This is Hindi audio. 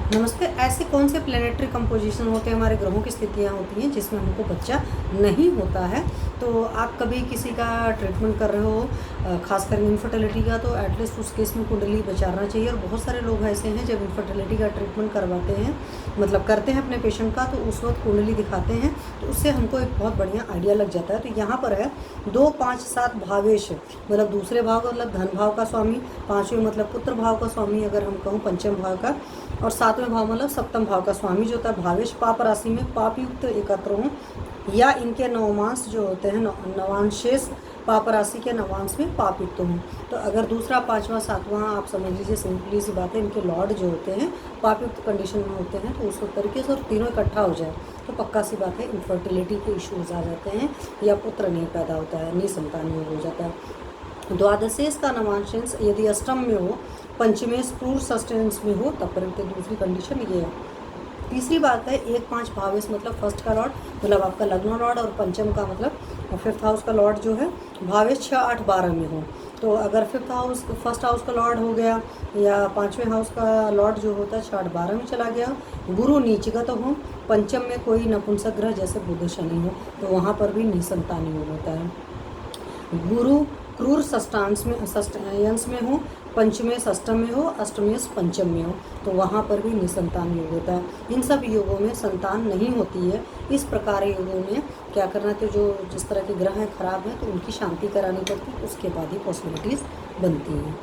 नमस्ते। ऐसे कौन से प्लैनेटरी कंपोजिशन होते हैं, हमारे ग्रहों की स्थितियाँ होती हैं जिसमें हमको बच्चा नहीं होता है। तो आप कभी किसी का ट्रीटमेंट कर रहे हो, खासकर इनफर्टिलिटी का, तो एटलीस्ट उस केस में कुंडली विचारना चाहिए। और बहुत सारे लोग ऐसे हैं जब इनफर्टिलिटी का ट्रीटमेंट करवाते हैं, मतलब करते हैं अपने पेशेंट का, तो उस वक्त कुंडली दिखाते हैं तो उससे हमको एक बहुत बढ़िया आइडिया लग जाता है। तो यहाँ पर है 2, 5, 7 भावेश, मतलब दूसरे भाव का मतलब धन भाव का स्वामी, 5वें मतलब पुत्र भाव का स्वामी, अगर हम कहूँ पंचम भाव का, और 7वें भाव मतलब सप्तम भाव का स्वामी जो होता है भावेश, पाप राशि में पाप युक्त एकत्र हों, या इनके नवमांश जो होते हैं नवांशेष पाप राशि के नवांश में पाप युक्त हों। तो अगर दूसरा, पाँचवा, सातवां, आप समझ लीजिए सिंपली सी बात है, इनके लॉर्ड जो होते हैं पाप युक्त कंडीशन में होते हैं, तो उस तरीके से और तीनों इकट्ठा हो जाए तो पक्का सी बात है इनफर्टिलिटी के इश्यूज आ जाते हैं, या पुत्र नहीं पैदा होता है, निसंतानी हो जाता है। द्वादशेश का नवांश यदि अष्टम में हो, पंचमेश क्रूर सस्टेंस में हो, तब पर दूसरी कंडीशन ये है। तीसरी बात है 1, 5 भावेश मतलब फर्स्ट का लॉर्ड, मतलब आपका लग्न लॉर्ड, और पंचम का मतलब फिफ्थ हाउस का लॉर्ड जो है भावेश 6, 8, 12 में हो। तो अगर फिफ्थ हाउस फर्स्ट हाउस का लॉर्ड हो गया, या 5वें हाउस का लॉर्ड जो होता है 6, 8, 12 में चला गया, गुरु नीचगत हो, पंचम में कोई नपुंसक ग्रह जैसे बुध शनि हो, तो वहाँ पर भी निसंतानी होता है। गुरु क्रूर षष्ठांश में षष्ठांश में हो, पंचमें षष्टम में हो, अष्टमें पंचम में हो, तो वहाँ पर भी निसंतान योग होता है। इन सब योगों में संतान नहीं होती है। इस प्रकार योगों में क्या करना है, तो जो जिस तरह के ग्रह हैं खराब हैं तो उनकी शांति करानी पड़ती है, उसके बाद ही पॉसिबिलिटीज़ बनती हैं।